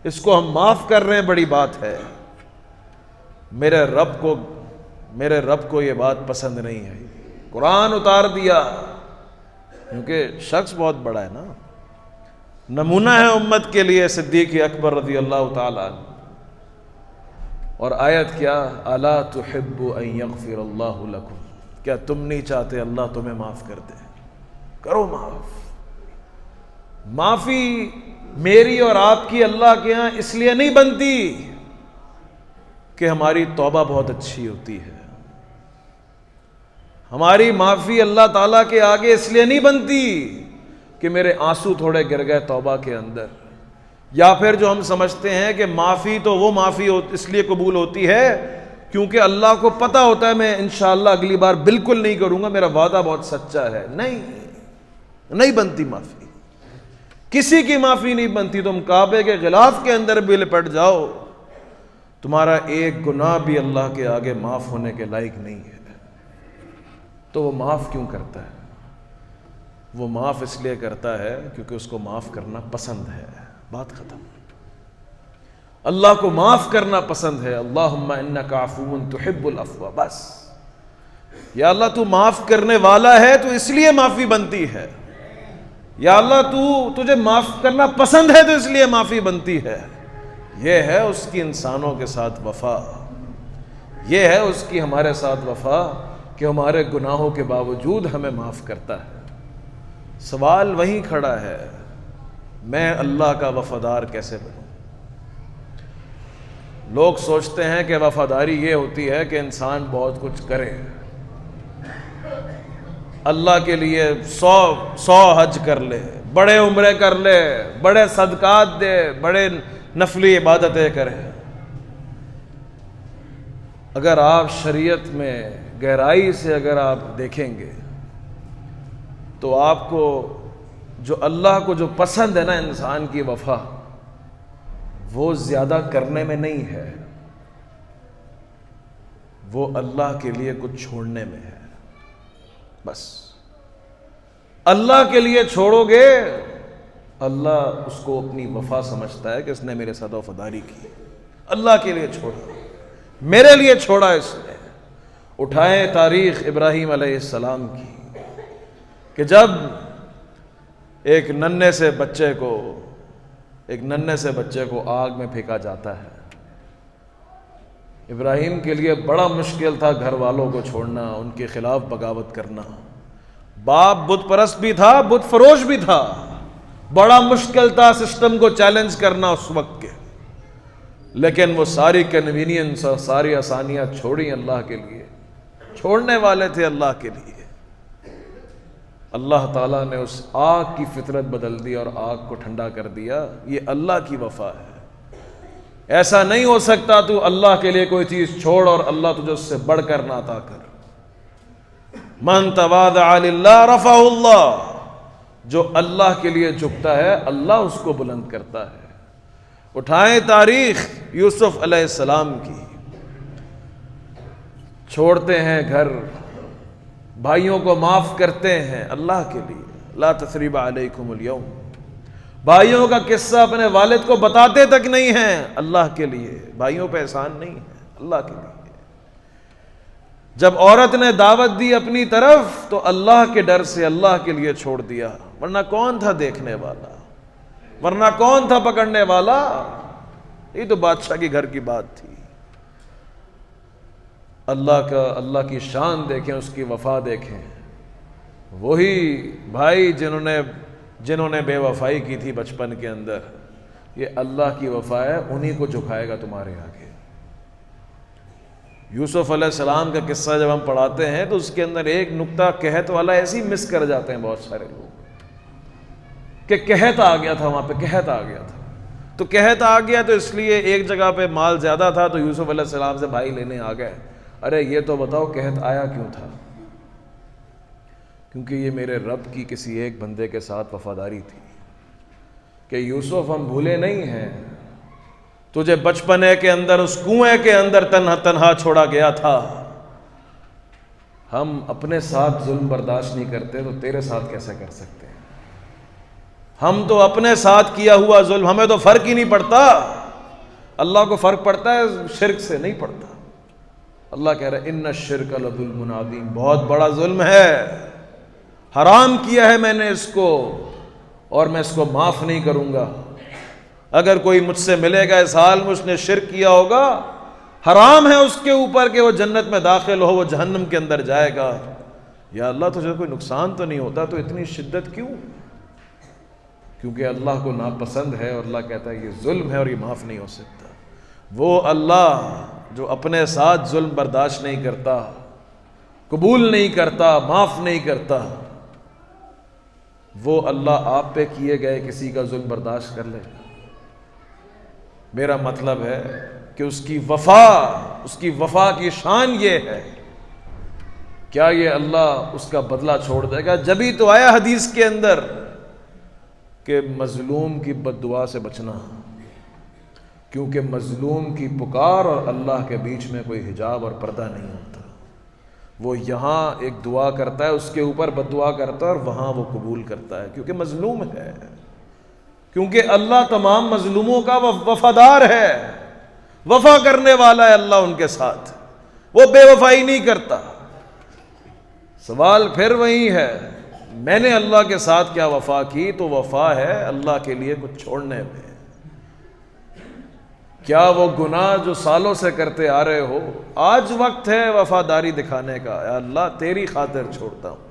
اس کو ہم معاف کر رہے ہیں، بڑی بات ہے. میرے رب کو یہ بات پسند نہیں ہے، قرآن اتار دیا، کیونکہ شخص بہت بڑا ہے نا، نمونہ ہے امت کے لیے صدیق اکبر رضی اللہ تعالی عنہ. اور آیت کیا، الا تحب ان یغفر اللہ لکم، کیا تم نہیں چاہتے اللہ تمہیں معاف کر دے؟ کرو معاف. معافی میری اور آپ کی اللہ کے ہاں اس لیے نہیں بنتی کہ ہماری توبہ بہت اچھی ہوتی ہے، ہماری معافی اللہ تعالیٰ کے آگے اس لیے نہیں بنتی کہ میرے آنسو تھوڑے گر گئے توبہ کے اندر، یا پھر جو ہم سمجھتے ہیں کہ معافی تو وہ معافی اس لیے قبول ہوتی ہے کیونکہ اللہ کو پتہ ہوتا ہے میں انشاءاللہ اگلی بار بالکل نہیں کروں گا، میرا وعدہ بہت سچا ہے. نہیں بنتی معافی، کسی کی معافی نہیں بنتی. تم کعبے کے غلاف کے اندر بھی لپٹ جاؤ، تمہارا ایک گناہ بھی اللہ کے آگے معاف ہونے کے لائق نہیں ہے. تو وہ معاف کیوں کرتا ہے؟ وہ معاف اس لیے کرتا ہے کیونکہ اس کو معاف کرنا پسند ہے. بات ختم. اللہ کو معاف کرنا پسند ہے. اللہم انک عفو تحب العفو، بس. یا اللہ تو معاف کرنے والا ہے تو اس لیے معافی بنتی ہے. یا اللہ تجھے معاف کرنا پسند ہے تو اس لیے معافی بنتی ہے. یہ ہے اس کی انسانوں کے ساتھ وفا، یہ ہے اس کی ہمارے ساتھ وفا کہ ہمارے گناہوں کے باوجود ہمیں معاف کرتا ہے. سوال وہیں کھڑا ہے، میں اللہ کا وفادار کیسے بنوں؟ لوگ سوچتے ہیں کہ وفاداری یہ ہوتی ہے کہ انسان بہت کچھ کرے، اللہ کے لیے 100 حج کر لے، بڑے عمرے کر لے، بڑے صدقات دے، بڑے نفلی عبادتیں کرے. اگر آپ شریعت میں گہرائی سے اگر آپ دیکھیں گے تو آپ کو جو اللہ کو جو پسند ہے نا انسان کی وفا، وہ زیادہ کرنے میں نہیں ہے، وہ اللہ کے لیے کچھ چھوڑنے میں ہے. بس اللہ کے لیے چھوڑو گے، اللہ اس کو اپنی وفا سمجھتا ہے کہ اس نے میرے ساتھ وفاداری کی. اللہ کے لیے چھوڑا، میرے لیے چھوڑا اس نے. اٹھائیں تاریخ ابراہیم علیہ السلام کی کہ جب ایک ننھے سے بچے کو آگ میں پھینکا جاتا ہے. ابراہیم کے لیے بڑا مشکل تھا گھر والوں کو چھوڑنا، ان کے خلاف بغاوت کرنا. باپ بت پرست بھی تھا، بت فروش بھی تھا، بڑا مشکل تھا سسٹم کو چیلنج کرنا اس وقت کے. لیکن وہ ساری کنوینئنس اور ساری آسانیاں چھوڑی اللہ کے لیے، چھوڑنے والے تھے اللہ کے لیے. اللہ تعالیٰ نے اس آگ کی فطرت بدل دی اور آگ کو ٹھنڈا کر دیا. یہ اللہ کی وفا ہے. ایسا نہیں ہو سکتا تو اللہ کے لیے کوئی چیز چھوڑ اور اللہ تجھے اس سے بڑھ کر نہ عطا کر. من تواضع للہ رفعہ اللہ، جو اللہ کے لیے جھکتا ہے اللہ اس کو بلند کرتا ہے. اٹھائیں تاریخ یوسف علیہ السلام کی، چھوڑتے ہیں گھر، بھائیوں کو معاف کرتے ہیں اللہ کے لیے. لا تثریب علیکم اليوم، بھائیوں کا قصہ اپنے والد کو بتاتے تک نہیں ہیں اللہ کے لیے. بھائیوں پہ احسان نہیں ہے، اللہ کے لیے. جب عورت نے دعوت دی اپنی طرف تو اللہ کے ڈر سے اللہ کے لیے چھوڑ دیا. ورنہ کون تھا دیکھنے والا، ورنہ کون تھا پکڑنے والا؟ یہ تو بادشاہ کے گھر کی بات تھی۔ اللہ کی شان دیکھیں، اس کی وفا دیکھیں۔ وہی بھائی جنہوں نے بے وفائی کی تھی بچپن کے اندر، یہ اللہ کی وفا ہے، انہی کو جھکائے گا تمہارے آگے۔ یوسف علیہ السلام کا قصہ جب ہم پڑھاتے ہیں تو اس کے اندر ایک نقطہ قحط والا ایسے ہی مس کر جاتے ہیں بہت سارے لوگ، کہ قحط آ گیا تھا، وہاں پہ قحط آ گیا تھا۔ تو قحط آ گیا تو اس لیے ایک جگہ پہ مال زیادہ تھا تو یوسف علیہ السلام سے بھائی لینے آ گئے، ارے یہ تو بتاؤ قحط آیا کیوں تھا؟ کیونکہ یہ میرے رب کی کسی ایک بندے کے ساتھ وفاداری تھی کہ یوسف ہم بھولے نہیں ہیں، تجھے بچپنے کے اندر اس کنویں کے اندر تنہا چھوڑا گیا تھا، ہم اپنے ساتھ ظلم برداشت نہیں کرتے تو تیرے ساتھ کیسے کر سکتے ہیں؟ ہم تو اپنے ساتھ کیا ہوا ظلم، ہمیں تو فرق ہی نہیں پڑتا، اللہ کو فرق پڑتا ہے شرک سے، نہیں پڑتا۔ اللہ کہہ رہا ہے ان الشرک لظلم عظیم، بہت بڑا ظلم ہے، حرام کیا ہے میں نے اس کو اور میں اس کو معاف نہیں کروں گا۔ اگر کوئی مجھ سے ملے گا اس حال میں اس نے شرک کیا ہوگا، حرام ہے اس کے اوپر کہ وہ جنت میں داخل ہو، وہ جہنم کے اندر جائے گا۔ یا اللہ تجھے کوئی نقصان تو نہیں ہوتا، تو اتنی شدت کیوں؟ کیونکہ اللہ کو ناپسند ہے، اور اللہ کہتا ہے یہ ظلم ہے اور یہ معاف نہیں ہو سکتا۔ وہ اللہ جو اپنے ساتھ ظلم برداشت نہیں کرتا، قبول نہیں کرتا، معاف نہیں کرتا، وہ اللہ آپ پہ کیے گئے کسی کا ظلم برداشت کر لے گا؟ میرا مطلب ہے کہ اس کی وفا کی شان یہ ہے، کیا یہ اللہ اس کا بدلہ چھوڑ دے گا؟ جبھی تو آیا حدیث کے اندر کہ مظلوم کی بد دعا سے بچنا، کیونکہ مظلوم کی پکار اور اللہ کے بیچ میں کوئی حجاب اور پردہ نہیں ہوتا۔ وہ یہاں ایک دعا کرتا ہے، اس کے اوپر بد دعا کرتا ہے، اور وہاں وہ قبول کرتا ہے کیونکہ مظلوم ہے، کیونکہ اللہ تمام مظلوموں کا وفادار ہے، وفا کرنے والا ہے اللہ ان کے ساتھ، وہ بے وفائی نہیں کرتا۔ سوال پھر وہی ہے، میں نے اللہ کے ساتھ کیا وفا کی؟ تو وفا ہے اللہ کے لیے کچھ چھوڑنے میں۔ کیا وہ گناہ جو سالوں سے کرتے آ رہے ہو، آج وقت ہے وفاداری دکھانے کا، اے اللہ تیری خاطر چھوڑتا ہوں۔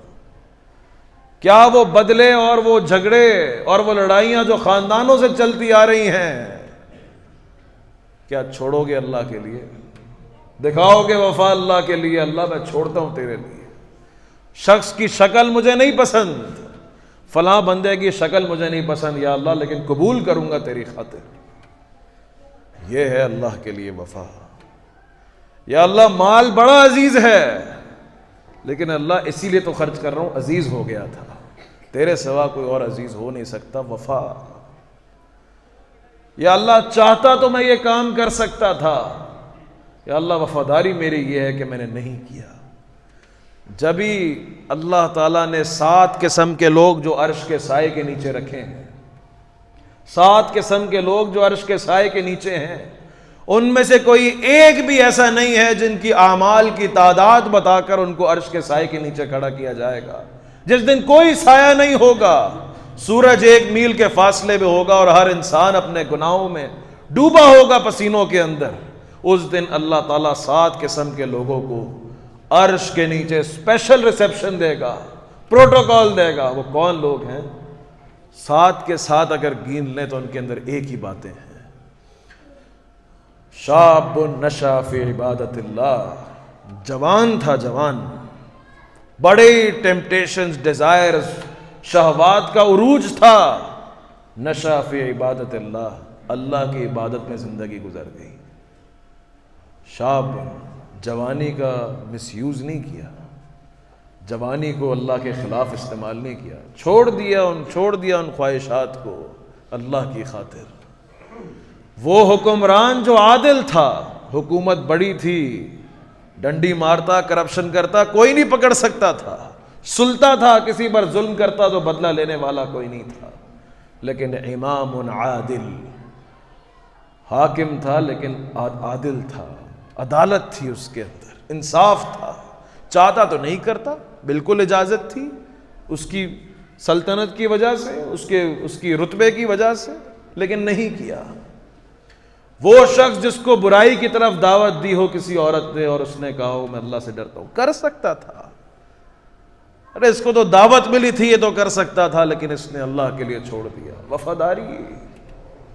کیا وہ بدلے اور وہ جھگڑے اور وہ لڑائیاں جو خاندانوں سے چلتی آ رہی ہیں، کیا چھوڑو گے اللہ کے لیے؟ دکھاؤ گے وفا اللہ کے لیے؟ اللہ میں چھوڑتا ہوں تیرے لیے، شخص کی شکل مجھے نہیں پسند، فلاں بندے کی شکل مجھے نہیں پسند یا اللہ، لیکن قبول کروں گا تیری خاطر۔ یہ ہے اللہ کے لیے وفا۔ یا اللہ مال بڑا عزیز ہے، لیکن اللہ اسی لیے تو خرچ کر رہا ہوں، عزیز ہو گیا تھا، تیرے سوا کوئی اور عزیز ہو نہیں سکتا، وفا۔ یا اللہ چاہتا تو میں یہ کام کر سکتا تھا، یا اللہ وفاداری میری یہ ہے کہ میں نے نہیں کیا۔ جبھی اللہ تعالیٰ نے 7 قسم کے لوگ جو عرش کے سائے کے نیچے رکھے ہیں، 7 قسم کے لوگ جو عرش کے سائے کے نیچے ہیں، ان میں سے کوئی ایک بھی ایسا نہیں ہے جن کی اعمال کی تعداد بتا کر ان کو عرش کے سائے کے نیچے کھڑا کیا جائے گا۔ جس دن کوئی سایہ نہیں ہوگا، سورج 1 میل کے فاصلے میں ہوگا اور ہر انسان اپنے گناہوں میں ڈوبا ہوگا پسینوں کے اندر، اس دن اللہ تعالیٰ 7 قسم کے لوگوں کو عرش کے نیچے اسپیشل ریسیپشن دے گا، پروٹوکول دے گا۔ وہ کون لوگ ہیں؟ 7 کے 7 اگر گین لیں تو ان کے اندر ایک ہی باتیں ہیں۔ شاب نشا فی عبادت اللہ، جوان تھا، جوان، بڑے ٹیمپٹیشنز، ڈیزائرز، شہوات کا عروج تھا، نشا فی عبادت اللہ، اللہ کی عبادت میں زندگی گزر گئی۔ شاب، جوانی کا مس یوز نہیں کیا، جوانی کو اللہ کے خلاف استعمال نہیں کیا، چھوڑ دیا ان خواہشات کو اللہ کی خاطر۔ وہ حکمران جو عادل تھا، حکومت بڑی تھی، ڈنڈی مارتا، کرپشن کرتا، کوئی نہیں پکڑ سکتا تھا، سلطہ تھا، کسی پر ظلم کرتا تو بدلہ لینے والا کوئی نہیں تھا، لیکن امام عادل، حاکم تھا لیکن عادل تھا، عدالت تھی اس کے اندر، انصاف تھا، چاہتا تو نہیں کرتا، بالکل اجازت تھی، اس کی سلطنت کی وجہ سے، اس کی رتبے کی وجہ سے، لیکن نہیں کیا۔ وہ شخص جس کو برائی کی طرف دعوت دی ہو کسی عورت نے اور اس نے کہا ہو میں اللہ سے ڈرتا ہوں، کر سکتا تھا، ارے اس کو تو دعوت ملی تھی، یہ تو کر سکتا تھا، لیکن اس نے اللہ کے لیے چھوڑ دیا۔ وفاداری،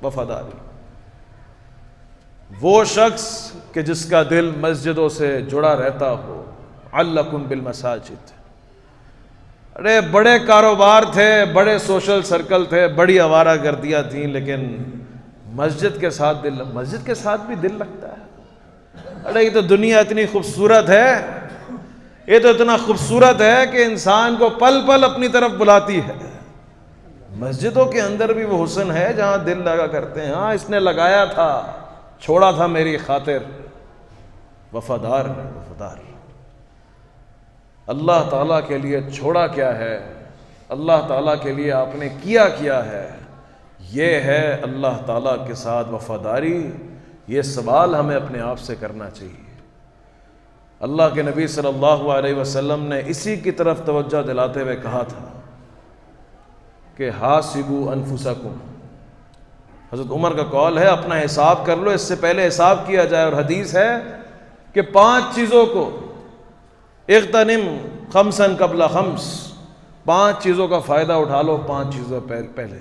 وفاداری۔ وہ شخص کہ جس کا دل مسجدوں سے جڑا رہتا ہو، علکم بالمساجد، ارے بڑے کاروبار تھے، بڑے سوشل سرکل تھے، بڑی آوارہ گردیاں تھیں، لیکن مسجد کے ساتھ مسجد کے ساتھ بھی دل لگتا ہے۔ ارے یہ تو دنیا اتنی خوبصورت ہے، یہ تو اتنا خوبصورت ہے کہ انسان کو پل پل اپنی طرف بلاتی ہے۔ مسجدوں کے اندر بھی وہ حسن ہے جہاں دل لگا کرتے ہیں، ہاں اس نے لگایا تھا، چھوڑا تھا میری خاطر، وفادار ہے، وفادار۔ اللہ تعالیٰ کے لیے چھوڑا کیا ہے، اللہ تعالیٰ کے لیے آپ نے کیا ہے، یہ ہے اللہ تعالیٰ کے ساتھ وفاداری۔ یہ سوال ہمیں اپنے آپ سے کرنا چاہیے۔ اللہ کے نبی صلی اللہ علیہ وسلم نے اسی کی طرف توجہ دلاتے ہوئے کہا تھا کہ حاسبوا انفسکم، حضرت عمر کا قول ہے اپنا حساب کر لو، اس سے پہلے حساب کیا جائے۔ اور حدیث ہے کہ 5 چیزوں کو اغتنم خمسا قبل خمس، 5 چیزوں کا فائدہ اٹھا لو 5 چیزوں پہلے،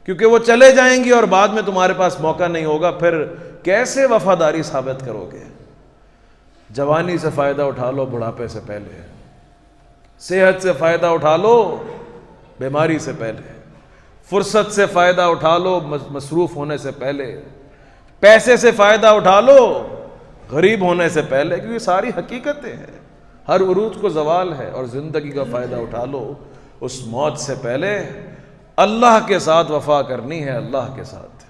کیونکہ وہ چلے جائیں گی اور بعد میں تمہارے پاس موقع نہیں ہوگا، پھر کیسے وفاداری ثابت کرو گے؟ جوانی سے فائدہ اٹھا لو بڑھاپے سے پہلے، صحت سے فائدہ اٹھا لو بیماری سے پہلے، فرصت سے فائدہ اٹھا لو مصروف ہونے سے پہلے، پیسے سے فائدہ اٹھا لو غریب ہونے سے پہلے، کیونکہ ساری حقیقتیں ہیں، ہر عروج کو زوال ہے، اور زندگی کا فائدہ اٹھا لو اس موت سے پہلے۔ اللہ کے ساتھ وفا کرنی ہے، اللہ کے ساتھ۔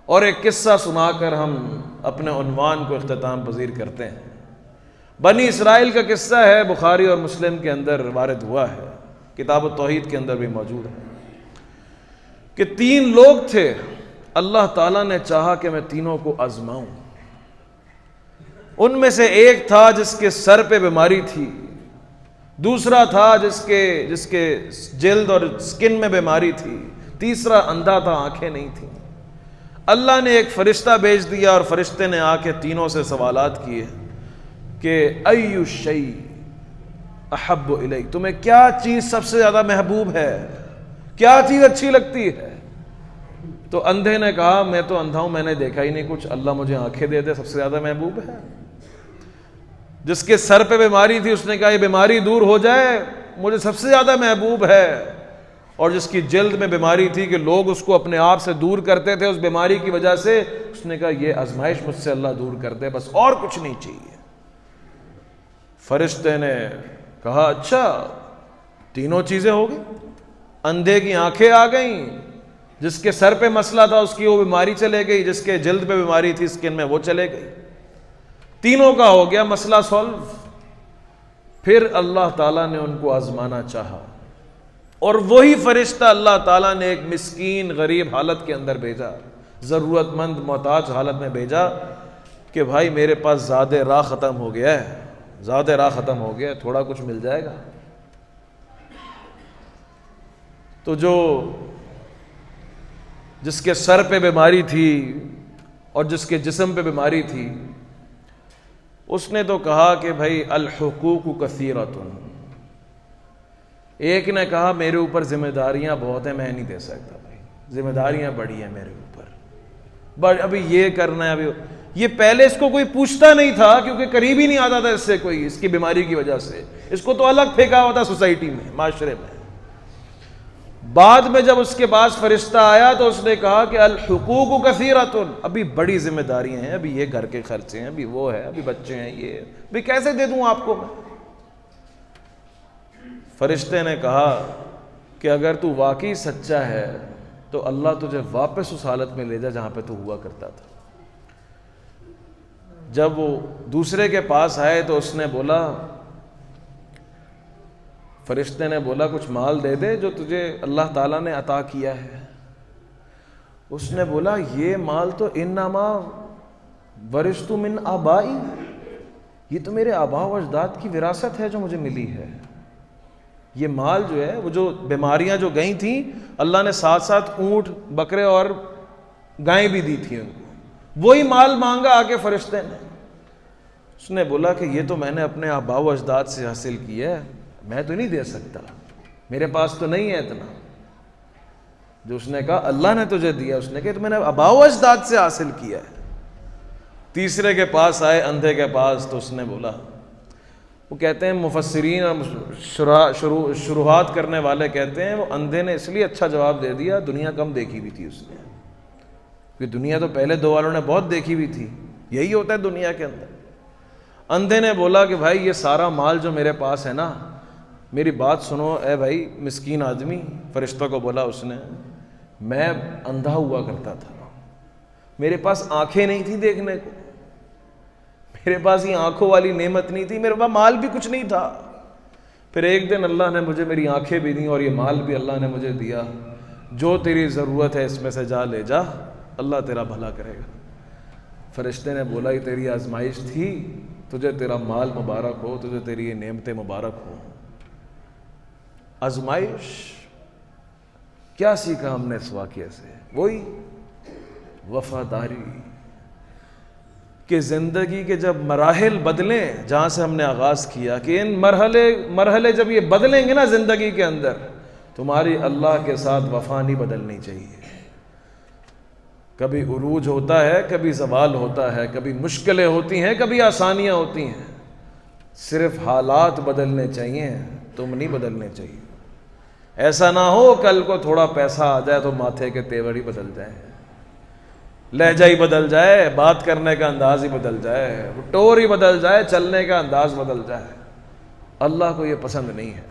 اور ایک قصہ سنا کر ہم اپنے عنوان کو اختتام پذیر کرتے ہیں۔ بنی اسرائیل کا قصہ ہے، بخاری اور مسلم کے اندر وارد ہوا ہے، کتاب التوحید کے اندر بھی موجود ہے، کہ 3 لوگ تھے، اللہ تعالیٰ نے چاہا کہ میں تینوں کو آزماؤں۔ ان میں سے ایک تھا جس کے سر پہ بیماری تھی، دوسرا تھا جس کے جلد اور سکن میں بیماری تھی، تیسرا اندھا تھا، آنکھیں نہیں تھیں۔ اللہ نے ایک فرشتہ بھیج دیا اور فرشتے نے آ کے تینوں سے سوالات کیے کہ ای شیء احب الیک، تمہیں کیا چیز سب سے زیادہ محبوب ہے، کیا چیز اچھی لگتی ہے؟ تو اندھے نے کہا میں تو اندھا ہوں، میں نے دیکھا ہی نہیں کچھ، اللہ مجھے آنکھیں دے دے، سب سے زیادہ محبوب ہے۔ جس کے سر پہ بیماری تھی اس نے کہا یہ بیماری دور ہو جائے مجھے سب سے زیادہ محبوب ہے۔ اور جس کی جلد میں بیماری تھی کہ لوگ اس کو اپنے آپ سے دور کرتے تھے اس بیماری کی وجہ سے، اس نے کہا یہ آزمائش مجھ سے اللہ دور کر دے، بس اور کچھ نہیں چاہیے۔ فرشتے نے کہا اچھا 3 چیزیں ہو گئی، اندھے کی آنکھیں آ گئیں، جس کے سر پہ مسئلہ تھا اس کی وہ بیماری چلے گئی، جس کے جلد پہ بیماری تھی سکن میں وہ چلے گئی، تینوں کا ہو گیا مسئلہ سولو۔ پھر اللہ تعالیٰ نے ان کو آزمانا چاہا، اور وہی فرشتہ اللہ تعالیٰ نے ایک مسکین غریب حالت کے اندر بھیجا، ضرورت مند محتاج حالت میں بھیجا کہ بھائی میرے پاس زاد راہ ختم ہو گیا ہے، زاد راہ ختم ہو گیا ہے، تھوڑا کچھ مل جائے گا۔ تو جس کے سر پہ بیماری تھی اور جس کے جسم پہ بیماری تھی، اس نے تو کہا کہ بھائی الحقوق کثیرۃ، ایک نے کہا میرے اوپر ذمہ داریاں بہت ہیں، میں نہیں دے سکتا بھائی، ذمہ داریاں بڑی ہیں میرے اوپر، ابھی یہ کرنا ہے، ابھی یہ پہلے اس کو کوئی پوچھتا نہیں تھا کیونکہ قریب ہی نہیں آتا تھا اس سے کوئی، اس کی بیماری کی وجہ سے اس کو تو الگ پھینکا ہوتا سوسائٹی میں، معاشرے میں۔ بعد میں جب اس کے پاس فرشتہ آیا تو اس نے کہا کہ الحقوق کثیرۃ، ابھی بڑی ذمہ داریاں ہیں، ابھی یہ گھر کے خرچے ہیں، ابھی وہ ہے، ابھی بچے ہیں، یہ بھی کیسے دے دوں آپ کو میں؟ فرشتے نے کہا کہ اگر تو واقعی سچا ہے تو اللہ تجھے واپس اس حالت میں لے جا جہاں پہ تو ہوا کرتا تھا۔ جب وہ دوسرے کے پاس آئے تو اس نے بولا، فرشتے نے بولا کچھ مال دے دے جو تجھے اللہ تعالیٰ نے عطا کیا ہے۔ اس نے بولا یہ مال تو انما ورثت من آبائی، یہ تو میرے آباء و اجداد کی وراثت ہے جو مجھے ملی ہے۔ یہ مال جو ہے، وہ جو بیماریاں جو گئی تھیں، اللہ نے ساتھ ساتھ اونٹ، بکرے اور گائیں بھی دی تھی ان کو، وہی مال مانگا آ کے فرشتے نے۔ اس نے بولا کہ یہ تو میں نے اپنے آباء و اجداد سے حاصل کیا ہے، میں تو نہیں دے سکتا، میرے پاس تو نہیں ہے اتنا۔ جو اس نے کہا اللہ نے تجھے دیا، اس نے کہا تو میں نے آباء و اجداد سے حاصل کیا ہے۔ تیسرے کے پاس آئے، اندھے کے پاس، تو اس نے بولا، وہ کہتے ہیں مفسرین اور شروحات کرنے والے کہتے ہیں وہ اندھے نے اس لیے اچھا جواب دے دیا، دنیا کم دیکھی ہوئی تھی اس نے، کیونکہ دنیا تو پہلے دو والوں نے بہت دیکھی ہوئی تھی، یہی ہوتا ہے دنیا کے اندر۔ اندھے نے بولا کہ بھائی یہ سارا مال جو میرے پاس ہے نا، میری بات سنو اے بھائی مسکین آدمی۔ فرشتوں کو بولا اس نے، میں اندھا ہوا کرتا تھا، میرے پاس آنکھیں نہیں تھی دیکھنے کو، میرے پاس یہ آنکھوں والی نعمت نہیں تھی، میرے پاس مال بھی کچھ نہیں تھا۔ پھر ایک دن اللہ نے مجھے میری آنکھیں بھی دیں اور یہ مال بھی اللہ نے مجھے دیا، جو تیری ضرورت ہے اس میں سے جا لے جا، اللہ تیرا بھلا کرے گا۔ فرشتے نے بولا یہ تیری آزمائش تھی، تجھے تیرا مال مبارک ہو، تجھے تیری یہ نعمتیں مبارک ہو۔ آزمائش کیا سیکھا ہم نے اس واقعے سے؟ وہی وفاداری، کہ زندگی کے جب مراحل بدلیں، جہاں سے ہم نے آغاز کیا کہ ان مرحلے جب یہ بدلیں گے نا زندگی کے اندر، تمہاری اللہ کے ساتھ وفا نہیں بدلنی چاہیے۔ کبھی عروج ہوتا ہے، کبھی زوال ہوتا ہے، کبھی مشکلیں ہوتی ہیں، کبھی آسانیاں ہوتی ہیں، صرف حالات بدلنے چاہیے، تم نہیں بدلنے چاہیے۔ ایسا نہ ہو کل کو تھوڑا پیسہ آ جائے تو ماتھے کے تیور ہی بدل جائے، لہجہ ہی بدل جائے، بات کرنے کا انداز ہی بدل جائے، ٹور ہی بدل جائے، چلنے کا انداز بدل جائے۔ اللہ کو یہ پسند نہیں ہے۔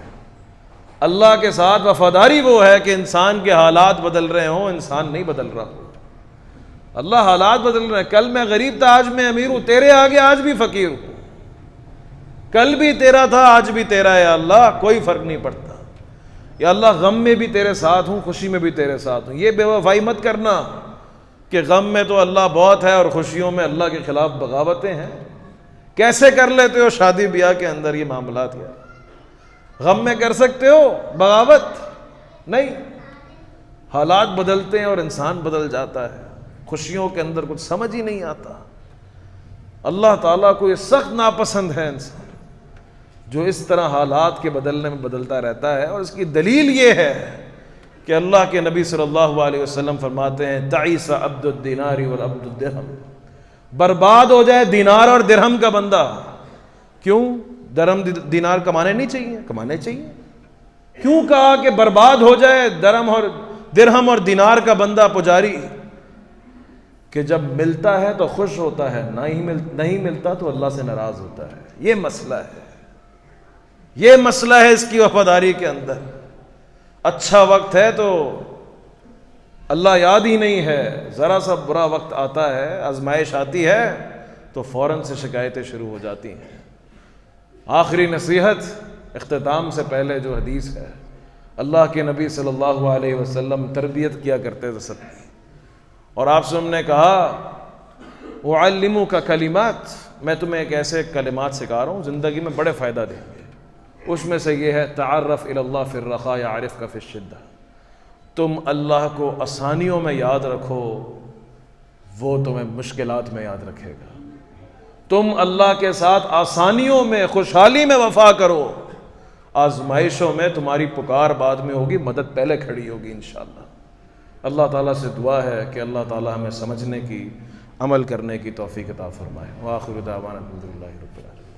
اللہ کے ساتھ وفاداری وہ ہے کہ انسان کے حالات بدل رہے ہوں، انسان نہیں بدل رہا ہو۔ اللہ حالات بدل رہے ہیں، کل میں غریب تھا آج میں امیر ہوں، تیرے آگے آج بھی فقیر ہوں، کل بھی تیرا تھا آج بھی تیرا ہے، اللہ کوئی فرق نہیں پڑتا۔ یا اللہ غم میں بھی تیرے ساتھ ہوں، خوشی میں بھی تیرے ساتھ ہوں۔ یہ بے وفائی مت کرنا کہ غم میں تو اللہ بہت ہے اور خوشیوں میں اللہ کے خلاف بغاوتیں ہیں۔ کیسے کر لیتے ہو شادی بیاہ کے اندر یہ معاملات؟ یار غم میں کر سکتے ہو بغاوت نہیں، حالات بدلتے ہیں اور انسان بدل جاتا ہے، خوشیوں کے اندر کچھ سمجھ ہی نہیں آتا۔ اللہ تعالیٰ کو یہ سخت ناپسند ہے انسان جو اس طرح حالات کے بدلنے میں بدلتا رہتا ہے، اور اس کی دلیل یہ ہے کہ اللہ کے نبی صلی اللہ علیہ وسلم فرماتے ہیں تعیس عبد الدینار والعبد الدرہم، برباد ہو جائے دینار اور درہم کا بندہ۔ کیوں؟ درہم دینار کمانے نہیں چاہیے؟ کمانے چاہیے۔ کیوں کہا کہ برباد ہو جائے درہم اور دینار کا بندہ پجاری؟ کہ جب ملتا ہے تو خوش ہوتا ہے، نہیں ملتا تو اللہ سے ناراض ہوتا ہے۔ یہ مسئلہ ہے، یہ مسئلہ ہے اس کی وفاداری کے اندر۔ اچھا وقت ہے تو اللہ یاد ہی نہیں ہے، ذرا سا برا وقت آتا ہے، آزمائش آتی ہے تو فوراً سے شکایتیں شروع ہو جاتی ہیں۔ آخری نصیحت اختتام سے پہلے جو حدیث ہے، اللہ کے نبی صلی اللہ علیہ وسلم تربیت کیا کرتے تھے سب کی، اور آپ سے ہم نے کہا اعلمک کلمات، میں تمہیں ایک ایسے کلمات سکھا رہا ہوں زندگی میں بڑے فائدہ دیں گے۔ اس میں سے یہ ہے تعرف الی اللہ فی الرخاء یعرفک فی الشدہ، تم اللہ کو آسانیوں میں یاد رکھو، وہ تمہیں مشکلات میں یاد رکھے گا۔ تم اللہ کے ساتھ آسانیوں میں، خوشحالی میں وفا کرو، آزمائشوں میں تمہاری پکار بعد میں ہوگی، مدد پہلے کھڑی ہوگی انشاءاللہ۔ اللہ تعالیٰ سے دعا ہے کہ اللہ تعالیٰ ہمیں سمجھنے کی، عمل کرنے کی توفیق عطا فرمائے۔ وآخر دعوانا الحمدللہ رب العالمین۔